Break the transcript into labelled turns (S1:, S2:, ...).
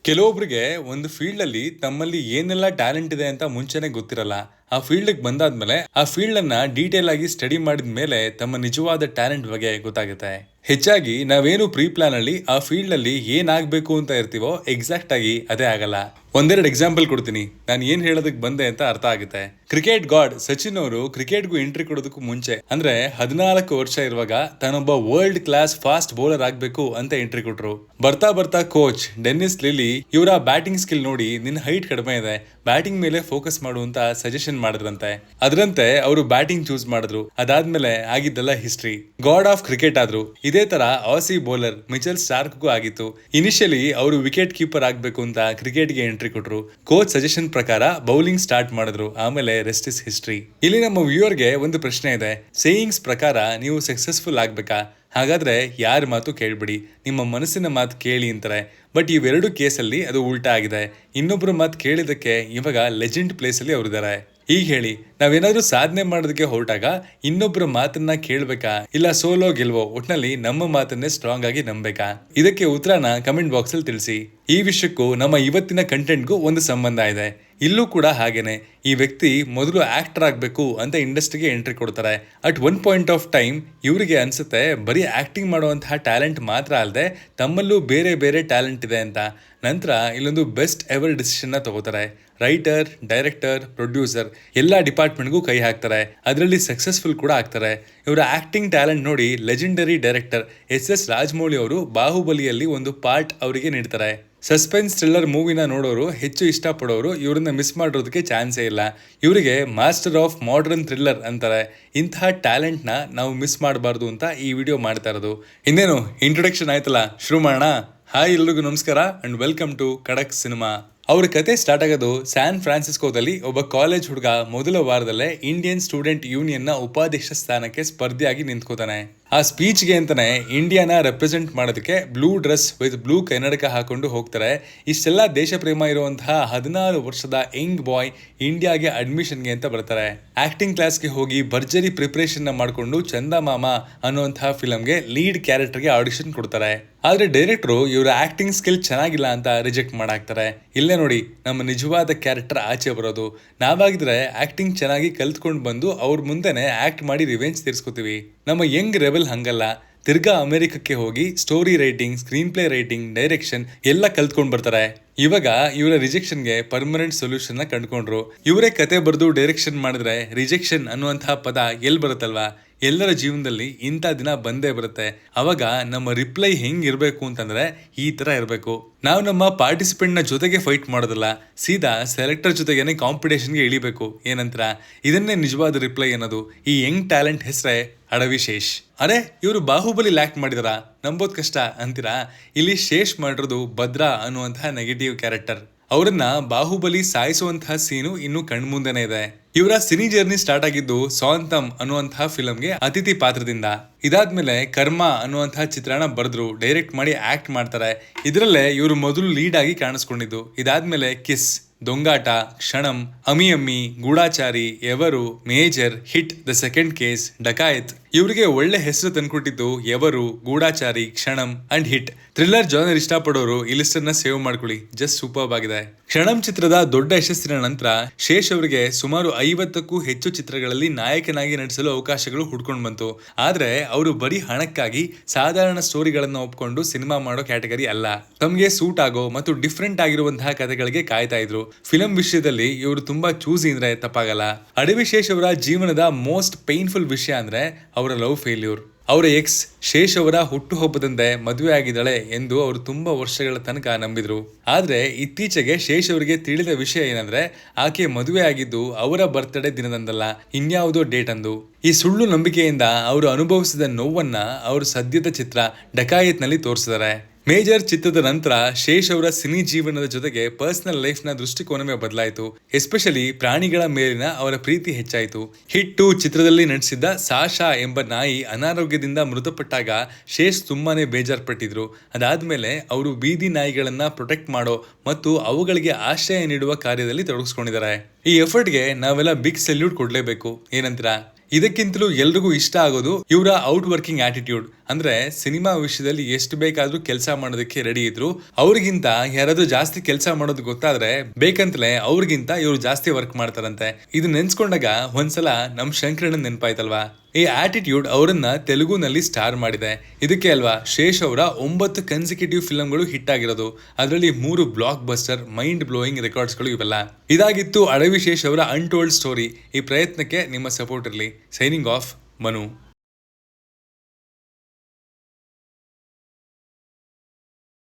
S1: ಕೆಲವೊಬ್ರಿಗೆ ಒಂದು ಫೀಲ್ಡ್ ಅಲ್ಲಿ ತಮ್ಮಲ್ಲಿ ಏನೆಲ್ಲ ಟ್ಯಾಲೆಂಟ್ ಇದೆ ಅಂತ ಮುಂಚೆನೆ ಗೊತ್ತಿರಲ್ಲ. ಆ ಫೀಲ್ಡ್ ಬಂದಾದ್ಮೇಲೆ ಆ ಫೀಲ್ಡ್ ಅನ್ನ ಡೀಟೇಲ್ ಆಗಿ ಸ್ಟಡಿ ಮಾಡಿದ ಮೇಲೆ ತಮ್ಮ ನಿಜವಾದ ಟ್ಯಾಲೆಂಟ್ ಬಗ್ಗೆ ಗೊತ್ತಾಗುತ್ತೆ. ಹೆಚ್ಚಾಗಿ ನಾವೇನು ಪ್ರೀ ಪ್ಲಾನ್ ಅಲ್ಲಿ ಆ ಫೀಲ್ಡ್ ಅಲ್ಲಿ ಏನಾಗಬೇಕು ಅಂತ ಇರ್ತೀವೋ ಎಕ್ಸಾಕ್ಟ್ ಆಗಿ ಅದೇ ಆಗಲ್ಲ. ಒಂದೆರಡು ಎಕ್ಸಾಂಪಲ್ ಕೊಡ್ತೀನಿ, ನಾನು ಏನ್ ಹೇಳೋದಕ್ಕೆ ಬಂದೆ ಅಂತ ಅರ್ಥ ಆಗುತ್ತೆ. ಕ್ರಿಕೆಟ್ ಗಾಡ್ ಸಚಿನ್ ಅವರು ಕ್ರಿಕೆಟ್ಗೂ ಎಂಟ್ರಿ ಕೊಡೋದಕ್ಕೂ ಮುಂಚೆ ಅಂದ್ರೆ 14 ವರ್ಷ ಇರುವಾಗ ತಾನೊಬ್ಬ ವರ್ಲ್ಡ್ ಕ್ಲಾಸ್ ಫಾಸ್ಟ್ ಬೌಲರ್ ಆಗ್ಬೇಕು ಅಂತ ಎಂಟ್ರಿ ಕೊಟ್ರು. ಬರ್ತಾ ಬರ್ತಾ ಕೋಚ್ ಡೆನ್ನಿಸ್ ಲಿಲಿ ಇವರ ಬ್ಯಾಟಿಂಗ್ ಸ್ಕಿಲ್ ನೋಡಿ ನಿನ್ನ ಹೈಟ್ ಕಡಿಮೆ ಇದೆ, ಬ್ಯಾಟಿಂಗ್ ಮೇಲೆ ಫೋಕಸ್ ಮಾಡು ಅಂತ ಸಜೆಷನ್ ಮಾಡಿದ್ರಂತೆ. ಅದರಂತೆ ಅವರು ಬ್ಯಾಟಿಂಗ್ ಚೂಸ್ ಮಾಡಿದ್ರು. ಅದಾದ್ಮೇಲೆ ಆಗಿದ್ದೆಲ್ಲ ಹಿಸ್ಟ್ರಿ. ಗಾಡ್ ಆಫ್ ಕ್ರಿಕೆಟ್ ಆದ್ರು. ಇದೇ ತರ ಆಸಿ ಬೌಲರ್ ಮಿಚೆಲ್ ಸ್ಟಾರ್ಕ್ಗೂ ಆಗಿತ್ತು. ಇನಿಷಿಯಲಿ ಅವರು ವಿಕೆಟ್ ಕೀಪರ್ ಆಗ್ಬೇಕು ಅಂತ ಕ್ರಿಕೆಟ್ಗೆ ಎಂಟ್ರಿ ಕೊಟ್ರು. ಕೋಚ್ ಸಜೆಷನ್ ಪ್ರಕಾರ ಬೌಲಿಂಗ್ ಸ್ಟಾರ್ಟ್ ಮಾಡಿದ್ರು. ಆಮೇಲೆ ರೆಸ್ಟ್ ಇಸ್ ಹಿಸ್ಟ್ರಿ. ಇಲ್ಲಿ ನಮ್ಮ ವ್ಯೂವರ್ಗೆ ಒಂದು ಪ್ರಶ್ನೆ ಇದೆ. ಸೇಯಿಂಗ್ಸ್ ಪ್ರಕಾರ ನೀವು ಸಕ್ಸಸ್ಫುಲ್ ಆಗ್ಬೇಕಾ? ಹಾಗಾದ್ರೆ ಯಾರ ಮಾತು ಕೇಳ್ಬಿಡಿ, ನಿಮ್ಮ ಮನಸ್ಸಿನ ಮಾತು ಕೇಳಿ ಅಂತಾರೆ. ಬಟ್ ಇವೆರಡು ಕೇಸಲ್ಲಿ ಅದು ಉಲ್ಟಾ ಆಗಿದೆ. ಇನ್ನೊಬ್ರು ಮಾತು ಕೇಳಿದಕ್ಕೆ ಇವಾಗ ಲೆಜೆಂಡ್ ಪ್ಲೇಸ್ ಅಲ್ಲಿ ಅವರಿದ್ದಾರೆ. ಈಗ ಹೇಳಿ, ನಾವೇನಾದ್ರೂ ಸಾಧನೆ ಮಾಡೋದಕ್ಕೆ ಹೊರಟಾಗ ಇನ್ನೊಬ್ಬರ ಮಾತನ್ನ ಕೇಳ್ಬೇಕಾ, ಇಲ್ಲ ಸೋಲೋ ಗೆಲ್ವೋ ಒಟ್ನಲ್ಲಿ ನಮ್ಮ ಮಾತನ್ನೇ ಸ್ಟ್ರಾಂಗ್ ಆಗಿ ನಂಬೇಕಾ? ಇದಕ್ಕೆ ಉತ್ತರನ ಕಮೆಂಟ್ ಬಾಕ್ಸ್ ಅಲ್ಲಿ ತಿಳಿಸಿ. ಈ ವಿಷಯಕ್ಕೂ ನಮ್ಮ ಇವತ್ತಿನ ಕಂಟೆಂಟ್ಗೂ ಒಂದು ಸಂಬಂಧ ಇದೆ. ಇಲ್ಲೂ ಕೂಡ ಹಾಗೇನೆ, ಈ ವ್ಯಕ್ತಿ ಮೊದಲು ಆಕ್ಟರ್ ಆಗ್ಬೇಕು ಅಂತ ಇಂಡಸ್ಟ್ರಿಗೆ ಎಂಟ್ರಿ ಕೊಡ್ತಾರೆ. At one point of time ಇವರಿಗೆ ಅನ್ಸುತ್ತೆ ಬರೀ ಆಕ್ಟಿಂಗ್ ಮಾಡುವಂತಹ ಟ್ಯಾಲೆಂಟ್ ಮಾತ್ರ ಅಲ್ಲದೆ ತಮ್ಮಲ್ಲೂ ಬೇರೆ ಬೇರೆ ಟ್ಯಾಲೆಂಟ್ ಇದೆ ಅಂತ. ನಂತರ ಇಲ್ಲೊಂದು ಬೆಸ್ಟ್ ಎವರ್ ಡಿಸಿಷನ್ ತಗೋತಾರೆ. ರೈಟರ್, ಡೈರೆಕ್ಟರ್, ಪ್ರೊಡ್ಯೂಸರ್ ಎಲ್ಲ ಡಿಪಾರ್ಟ್ಮೆಂಟ್ಗೂ ಕೈ ಹಾಕ್ತಾರೆ. ಅದರಲ್ಲಿ ಸಕ್ಸಸ್ಫುಲ್ ಕೂಡ ಆಗ್ತಾರೆ. ಇವರ ಆಕ್ಟಿಂಗ್ ಟ್ಯಾಲೆಂಟ್ ನೋಡಿ ಲೆಜೆಂಡರಿ ಡೈರೆಕ್ಟರ್ ಎಸ್ ರಾಜಮೌಳಿ ಅವರು ಬಾಹುಬಲಿಯಲ್ಲಿ ಒಂದು ಪಾರ್ಟ್ ಅವರಿಗೆ ನೀಡ್ತಾರೆ. ಸಸ್ಪೆನ್ಸ್ ಥ್ರಿಲ್ಲರ್ ಮೂವಿನ ನೋಡೋರು ಹೆಚ್ಚು ಇಷ್ಟಪಡೋರು ಇವ್ರನ್ನ ಮಿಸ್ ಮಾಡೋದಕ್ಕೆ ಚಾನ್ಸೇ ಇಲ್ಲ. ಇವರಿಗೆ ಮಾಸ್ಟರ್ ಆಫ್ ಮಾಡರ್ನ್ ಥ್ರಿಲ್ಲರ್ ಅಂತಾರೆ. ಇಂತಹ ಟ್ಯಾಲೆಂಟ್ನ ನಾವು ಮಿಸ್ ಮಾಡಬಾರ್ದು ಅಂತ ಈ ವಿಡಿಯೋ ಮಾಡ್ತಾ ಇರೋದು. ಇನ್ನೇನು ಇಂಟ್ರೊಡಕ್ಷನ್ ಆಯ್ತಲ್ಲ, ಶುರು ಮಾಡೋಣ. ಹಾಯ್, ಎಲ್ರಿಗೂ ನಮಸ್ಕಾರ ಅಂಡ್ ವೆಲ್ಕಮ್ ಟು ಖಡಕ್ ಸಿನಿಮಾ. ಅವ್ರ ಕತೆ ಸ್ಟಾರ್ಟ್ ಆಗೋದು ಸ್ಯಾನ್ ಫ್ರಾನ್ಸಿಸ್ಕೋದಲ್ಲಿ. ಒಬ್ಬ ಕಾಲೇಜ್ ಹುಡುಗ ಮೊದಲ ವಾರದಲ್ಲೇ ಇಂಡಿಯನ್ ಸ್ಟೂಡೆಂಟ್ ಯೂನಿಯನ್ನ ಉಪಾಧ್ಯಕ್ಷ ಸ್ಥಾನಕ್ಕೆ ಸ್ಪರ್ಧೆಯಾಗಿ ನಿಂತ್ಕೋತಾನೆ. ಆ ಸ್ಪೀಚ್ಗೆ ಅಂತಾನೆ ಇಂಡಿಯಾನ ರೆಪ್ರೆಸೆಂಟ್ ಮಾಡೋದಕ್ಕೆ ಬ್ಲೂ ಡ್ರೆಸ್ ವಿತ್ ಬ್ಲೂ ಕನ್ನಡಕ ಹಾಕೊಂಡು ಹೋಗ್ತಾರೆ. ಇಷ್ಟೆಲ್ಲ ದೇಶ ಪ್ರೇಮ ಇರುವಂತಹ 16 ವರ್ಷದ ಯಂಗ್ ಬಾಯ್ ಇಂಡಿಯಾಗೆ ಅಡ್ಮಿಷನ್ಗೆ ಅಂತ ಬರ್ತಾರೆ. ಆಕ್ಟಿಂಗ್ ಕ್ಲಾಸ್ಗೆ ಹೋಗಿ ಭರ್ಜರಿ ಪ್ರಿಪರೇಷನ್ ಮಾಡಿಕೊಂಡು ಚಂದಮಾಮ ಅನ್ನುವಂತಹ ಫಿಲಮ್ಗೆ ಲೀಡ್ ಕ್ಯಾರೆಕ್ಟರ್ಗೆ ಆಡಿಷನ್ ಕೊಡ್ತಾರೆ. ಆದ್ರೆ ಡೈರೆಕ್ಟರು ಇವರ ಆಕ್ಟಿಂಗ್ ಸ್ಕಿಲ್ ಚೆನ್ನಾಗಿಲ್ಲ ಅಂತ ರಿಜೆಕ್ಟ್ ಮಾಡಾಕ್ತಾರೆ. ಇಲ್ಲೇ ನೋಡಿ ನಮ್ಮ ನಿಜವಾದ ಕ್ಯಾರೆಕ್ಟರ್ ಆಚೆ ಬರೋದು. ನಾವಾಗಿದ್ರೆ ಆಕ್ಟಿಂಗ್ ಚೆನ್ನಾಗಿ ಕಲ್ತ್ಕೊಂಡು ಬಂದು ಅವ್ರ ಮುಂದೆನೆ ಆಕ್ಟ್ ಮಾಡಿ ರಿವೆಂಜ್ ತೀರ್ಸ್ಕೊತೀವಿ. ನಮ್ಮ ಯಂಗ್ ರೆಬೆಲ್ ಹಂಗಲ್ಲ. ತಿರ್ಗಾ ಅಮೆರಿಕಕ್ಕೆ ಹೋಗಿ story writing, screen play writing, direction ಎಲ್ಲ ಕಲ್ತ್ಕೊಂಡ್ ಬರ್ತಾರೆ. ಇವಾಗ ಇವರ ರಿಜೆಕ್ಷನ್ಗೆ ಪರ್ಮನೆಂಟ್ ಸೊಲ್ಯೂಷನ್ ಕಂಡುಕೊಂಡ್ರು. ಇವರೇ ಕತೆ ಬರೆದು ಡೈರೆಕ್ಷನ್ ಮಾಡಿದ್ರೆ ರಿಜೆಕ್ಷನ್ ಅನ್ನುವಂತಹ ಪದ ಎಲ್ಲಿ ಬರುತ್ತಲ್ವಾ? ಎಲ್ಲರ ಜೀವನದಲ್ಲಿ ಇಂಥ ದಿನ ಬಂದೇ ಬರುತ್ತೆ. ಅವಾಗ ನಮ್ಮ ರಿಪ್ಲೈ ಹೆಂಗಿರ್ಬೇಕು ಅಂತಂದ್ರೆ ಈ ತರ ಇರಬೇಕು. ನಾವು ನಮ್ಮ ಪಾರ್ಟಿಸಿಪೆಂಟ್ನ ಜೊತೆಗೆ ಫೈಟ್ ಮಾಡೋದಲ್ಲ, ಸೀದಾ ಸೆಲೆಕ್ಟರ್ ಜೊತೆಗೇನೆ ಕಾಂಪಿಟೇಷನ್ಗೆ ಇಳಿಬೇಕು. ಏನಂತರ ಇದನ್ನೇ ನಿಜವಾದ ರಿಪ್ಲೈ ಅನ್ನೋದು. ಈ ಯಂಗ್ ಟ್ಯಾಲೆಂಟ್ ಹೆಸರೇ ಅಡವಿ ಶೇಷ್. ಅರೆ, ಇವರು ಬಾಹುಬಲಿ ಆಕ್ಟ್ ಮಾಡಿದಾರ, ನಂಬೋದ್ ಕಷ್ಟ ಅಂತೀರಾ? ಇಲ್ಲಿ ಶೇಷ್ ಮಾಡಿರೋದು ಭದ್ರಾ ಅನ್ನುವಂತಹ ನೆಗೆಟಿವ್ ಕ್ಯಾರೆಕ್ಟರ್. ಅವರನ್ನ ಬಾಹುಬಲಿ ಸಾಯಿಸುವಂತಹ ಸೀನು ಇನ್ನು ಕಣ್ಮುಂದೆನೇ ಇದೆ. ಇವರ ಸಿನಿ ಜರ್ನಿ ಸ್ಟಾರ್ಟ್ ಆಗಿದ್ದು ಸಾಂತಮ್ ಅನ್ನುವಂತಹ ಫಿಲಂಗೆ ಅತಿಥಿ ಪಾತ್ರದಿಂದ. ಇದಾದ್ಮೇಲೆ ಕರ್ಮ ಅನ್ನುವಂತಹ ಚಿತ್ರಣ ಬರೆದ್ರು, ಡೈರೆಕ್ಟ್ ಮಾಡಿ ಆಕ್ಟ್ ಮಾಡ್ತಾರೆ. ಇದರಲ್ಲೇ ಇವರು ಮೊದಲು ಲೀಡ್ ಆಗಿ ಕಾಣಿಸ್ಕೊಂಡಿದ್ದು. ಇದಾದ್ಮೇಲೆ ಕಿಸ್, ದೊಂಗಾಟ, ಕ್ಷಣಂ, ಅಮಿ ಅಮ್ಮಿ, Goodachari, Evaru, Major, Hit, the second case, Dacoit. ಇವರಿಗೆ ಒಳ್ಳೆ ಹೆಸರು ತಂದ್ಕೊಟ್ಟಿದ್ದು Evaru, Goodachari, Kshanam and Hit. Thriller genre ಇಷ್ಟಪಡೋರು ಈ ಲಿಸ್ಟ್ ಅನ್ನ ಸೇವ್ ಮಾಡ್ಕೊಳ್ಳಿ, ಜಸ್ಟ್ ಸೂಪರ್ಬ್ ಆಗಿದೆ. ಕ್ಷಣಂ ಚಿತ್ರದ ದೊಡ್ಡ ಯಶಸ್ಸಿನ ನಂತರ ಶೇಷ್ ಅವರಿಗೆ ಸುಮಾರು 50ಕ್ಕೂ ಹೆಚ್ಚು ಚಿತ್ರಗಳಲ್ಲಿ ನಾಯಕನಾಗಿ ನಟಿಸಲು ಅವಕಾಶಗಳು ಹುಡ್ಕೊಂಡು ಬಂತು. ಆದ್ರೆ ಅವರು ಬರೀ ಹಣಕ್ಕಾಗಿ ಸಾಧಾರಣ ಸ್ಟೋರಿಗಳನ್ನ ಒಪ್ಕೊಂಡು ಸಿನಿಮಾ ಮಾಡೋ ಕ್ಯಾಟಗರಿ ಅಲ್ಲ. ತಮ್ಗೆ ಸೂಟ್ ಆಗೋ ಮತ್ತು ಡಿಫ್ರೆಂಟ್ ಆಗಿರುವಂತಹ ಕಥೆಗಳಿಗೆ ಕಾಯ್ತಾ ಇದ್ರು. ಫಿಲಂ ವಿಷಯದಲ್ಲಿ ಇವರು ತುಂಬಾ ಚೂಸಿ ಅಂದ್ರೆ ತಪ್ಪಾಗಲ್ಲ. ಅಡವಿ ಶೇಷ್ ಅವರ ಜೀವನದ ಮೋಸ್ಟ್ ಪೈನ್ಫುಲ್ ವಿಷಯ ಅಂದ್ರೆ ಅವರ ಲವ್ ಫೇಲ್ಯೂರ್. ಅವರ ಎಕ್ಸ್ ಶೇಷ್ ಅವರ ಹುಟ್ಟುಹಬ್ಬದಂತೆ ಮದುವೆ ಆಗಿದ್ದಾಳೆ ಎಂದು ಅವರು ತುಂಬಾ ವರ್ಷಗಳ ತನಕ ನಂಬಿದ್ರು. ಆದ್ರೆ ಇತ್ತೀಚೆಗೆ ಶೇಷ್ ಅವರಿಗೆ ತಿಳಿದ ವಿಷಯ ಏನಂದ್ರೆ ಆಕೆ ಮದುವೆ ಆಗಿದ್ದು ಅವರ ಬರ್ತ್ಡೇ ದಿನದಂದಲ್ಲ, ಇನ್ಯಾವುದೋ ಡೇಟ್ ಅಂದು. ಈ ಸುಳ್ಳು ನಂಬಿಕೆಯಿಂದ ಅವರು ಅನುಭವಿಸಿದ ನೋವನ್ನ ಅವರು ಸದ್ಯದ ಚಿತ್ರ ಡಕಾಯತ್ ನಲ್ಲಿ ತೋರಿಸಿದ್ದಾರೆ. ಮೇಜರ್ ಚಿತ್ರದ ನಂತರ ಶೇಷ್ ಅವರ ಸಿನಿ ಜೀವನದ ಜೊತೆಗೆ ಪರ್ಸನಲ್ ಲೈಫ್ ನ ದೃಷ್ಟಿಕೋನವೇ ಬದಲಾಯಿತು. ಎಸ್ಪೆಷಲಿ ಪ್ರಾಣಿಗಳ ಮೇಲಿನ ಅವರ ಪ್ರೀತಿ ಹೆಚ್ಚಾಯಿತು. ಹಿಟ್ 2 ಚಿತ್ರದಲ್ಲಿ ನಟಿಸಿದ್ದ ಸಾಶಾ ಎಂಬ ನಾಯಿ ಅನಾರೋಗ್ಯದಿಂದ ಮೃತಪಟ್ಟಾಗ ಶೇಷ್ ತುಂಬಾನೇ ಬೇಜಾರ್ಪಟ್ಟಿದ್ರು. ಅದಾದ್ಮೇಲೆ ಅವರು ಬೀದಿ ನಾಯಿಗಳನ್ನ ಪ್ರೊಟೆಕ್ಟ್ ಮಾಡೋ ಮತ್ತು ಅವುಗಳಿಗೆ ಆಶ್ರಯ ನೀಡುವ ಕಾರ್ಯದಲ್ಲಿ ತೊಡಗಿಸ್ಕೊಂಡಿದ್ದಾರೆ. ಈ ಎಫರ್ಟ್ಗೆ ನಾವೆಲ್ಲ ಬಿಗ್ ಸೆಲ್ಯೂಟ್ ಕೊಡ್ಲೇಬೇಕು. ಏನಂತೀರಾ? ಇದಕ್ಕಿಂತಲೂ ಎಲ್ರಿಗೂ ಇಷ್ಟ ಆಗೋದು ಇವರ ಔಟ್ ವರ್ಕಿಂಗ್ ಆಟಿಟ್ಯೂಡ್. ಅಂದ್ರೆ ಸಿನಿಮಾ ವಿಷಯದಲ್ಲಿ ಎಷ್ಟು ಬೇಕಾದ್ರೂ ಕೆಲಸ ಮಾಡೋದಕ್ಕೆ ರೆಡಿ ಇದ್ರು, ಅವ್ರಿಗಿಂತ ಯಾರಾದ್ರೂ ಜಾಸ್ತಿ ಕೆಲಸ ಮಾಡೋದು ಗೊತ್ತಾದ್ರೆ ಬೇಕಂತಲೇ ಅವ್ರಿಗಿಂತ ಇವ್ರು ಜಾಸ್ತಿ ವರ್ಕ್ ಮಾಡ್ತಾರಂತೆ. ಇದು ನೆನ್ಸ್ಕೊಂಡಾಗ ಒಂದ್ಸಲ ನಮ್ ಶಂಕರಣ್ಣನ್ ನೆನ್ಪಾಯ್ತಲ್ವಾ. ಈ ಆಟಿಟ್ಯೂಡ್ ಅವರನ್ನ ತೆಲುಗುನಲ್ಲಿ ಸ್ಟಾರ್ ಮಾಡಿದೆ. ಇದಕ್ಕೆ ಅಲ್ವಾ ಶೇಷ್ ಅವರ 9 ಕನ್ಸಿಕ್ಯೂಟಿವ್ ಫಿಲ್ಮ್ಗಳು ಹಿಟ್ ಆಗಿರೋದು. ಅದರಲ್ಲಿ 3 ಬ್ಲಾಕ್ ಬಸ್ಟರ್ ಮೈಂಡ್ ಬ್ಲೋಯಿಂಗ್ ರೆಕಾರ್ಡ್ಸ್ಗಳು ಇವೆಲ್ಲ. ಇದಾಗಿತ್ತು ಅಡವಿ ಶೇಷ್ ಅವರ ಅನ್ಟೋಲ್ಡ್ ಸ್ಟೋರಿ. ಈ ಪ್ರಯತ್ನಕ್ಕೆ ನಿಮ್ಮ ಸಪೋರ್ಟ್ ಇರಲಿ. Signing off, Manu.